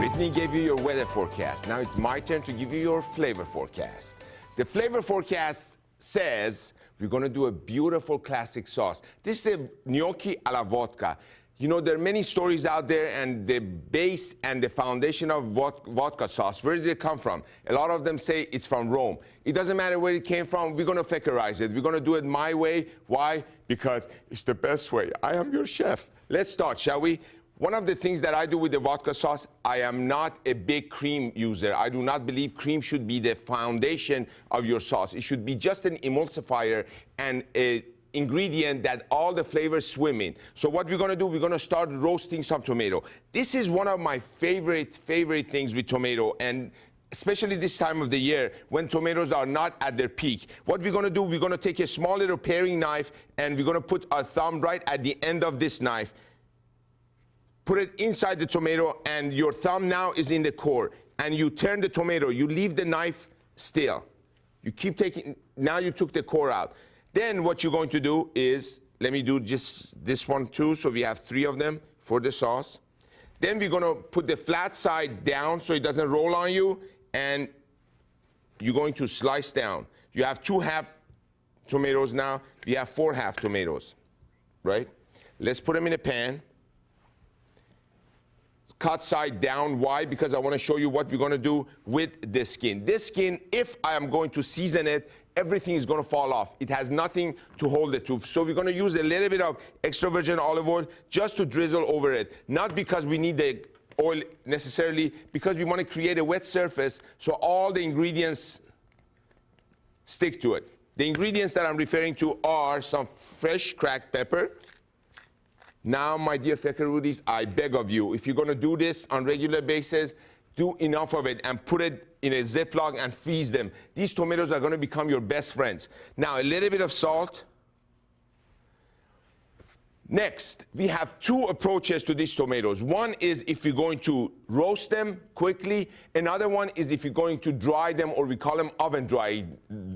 Brittany gave you your weather forecast. Now it's my turn to give you your flavor forecast. The flavor forecast says we're going to do a beautiful classic sauce. This is a gnocchi alla vodka. You know, there are many stories out there, and the base and the foundation of vodka sauce, where did it come from? A lot of them say it's from Rome. It doesn't matter where it came from. We're going to fakerize it. We're going to do it my way. Why? Because it's the best way. I am your chef. Let's start, shall we? One of the things that I do with the vodka sauce, I am not a big cream user. I do not believe cream should be the foundation of your sauce. It should be just an emulsifier and an ingredient that all the flavors swim in. So what we're gonna do, we're gonna start roasting some tomato. This is one of my favorite things with tomato, and especially this time of the year when tomatoes are not at their peak. What we're gonna do, we're gonna take a small little paring knife, and we're gonna put our thumb right at the end of this knife. Put it inside the tomato, and your thumb now is in the core. And you turn the tomato, you leave the knife still. You keep taking, now you took the core out. Then what you're going to do is, let me do just this one too, so we have 3 of them for the sauce. Then we're gonna put the flat side down so it doesn't roll on you, and you're going to slice down. You have 2 half tomatoes now, we have 4 half tomatoes, right? Let's put them in a pan. Cut side down. Why? Because I want to show you what we're going to do with this skin. This skin, if I am going to season it, everything is going to fall off. It has nothing to hold it to. So we're going to use a little bit of extra virgin olive oil just to drizzle over it. Not because we need the oil necessarily, because we want to create a wet surface so all the ingredients stick to it. The ingredients that I'm referring to are some fresh cracked pepper. Now, my dear Fekerudis, I beg of you, if you're going to do this on regular basis, do enough of it and put it in a Ziploc and freeze them. These tomatoes are going to become your best friends. Now, a little bit of salt. Next, we have 2 approaches to these tomatoes. One is if you're going to roast them quickly. Another one is if you're going to dry them, or we call them oven dry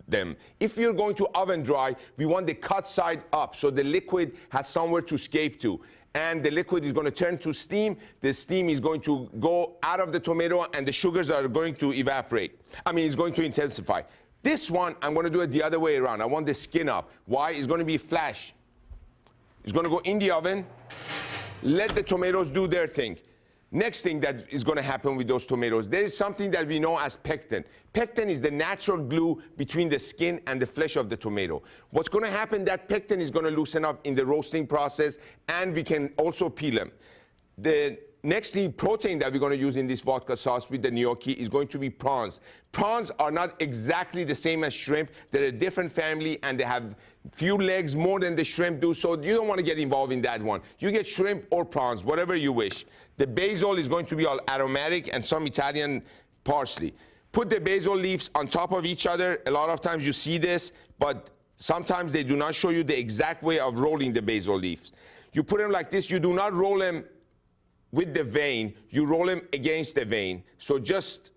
them. If you're going to oven dry, we want the cut side up so the liquid has somewhere to escape to. And the liquid is going to turn to steam. The steam is going to go out of the tomato, and the sugars are going to evaporate. I mean, it's going to intensify. This one, I'm going to do it the other way around. I want the skin up. Why? It's going to be flash. It's going to go in the oven. Let the tomatoes do their thing. Next thing that is going to happen with those tomatoes, there is something that we know as pectin. Pectin is the natural glue between the skin and the flesh of the tomato. What's going to happen, that pectin is going to loosen up in the roasting process, and we can also peel them. The next thing, protein that we're going to use in this vodka sauce with the gnocchi is going to be prawns. Prawns are not exactly the same as shrimp. They're a different family, and they have few legs more than the shrimp do, so you don't want to get involved in that one. You get shrimp or prawns, whatever you wish. The basil is going to be all aromatic, and some Italian parsley. Put the basil leaves on top of each other. A lot of times you see this, but sometimes they do not show you the exact way of rolling the basil leaves. You put them like this. You do not roll them with the vein, you roll them against the vein. So just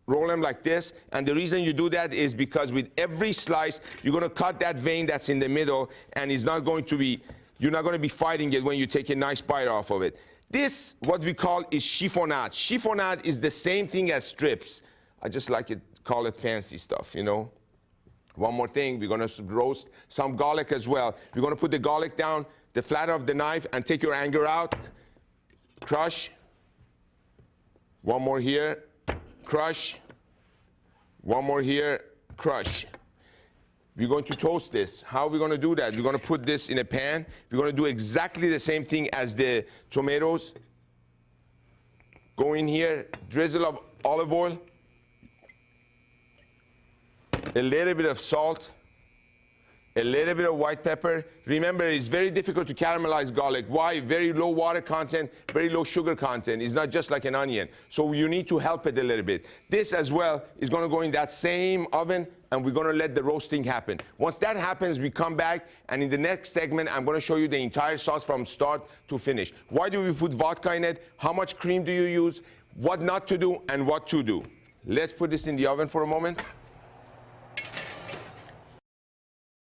roll them like this, and the reason you do that is because with every slice, you're going to cut that vein that's in the middle, and it's not going to be, you're not going to be fighting it when you take a nice bite off of it. This, what we call, is chiffonade. Chiffonade is the same thing as strips. I just like to call it fancy stuff, you know. One more thing, we're going to roast some garlic as well. We're going to put the garlic down the flat of the knife and take your anger out. Crush. One more here. Crush. One more here. Crush. We're going to toast this. How are we going to do that? We're going to put this in a pan. We're going to do exactly the same thing as the tomatoes. Go in here. Drizzle of olive oil. A little bit of salt. A little bit of white pepper. Remember, it's very difficult to caramelize garlic. Why? Very low water content, very low sugar content. It's not just like an onion. So you need to help it a little bit. This as well is going to go in that same oven, and we're going to let the roasting happen. Once that happens, we come back, and in the next segment, I'm going to show you the entire sauce from start to finish. Why do we put vodka in it? How much cream do you use? What not to do and what to do. Let's put this in the oven for a moment.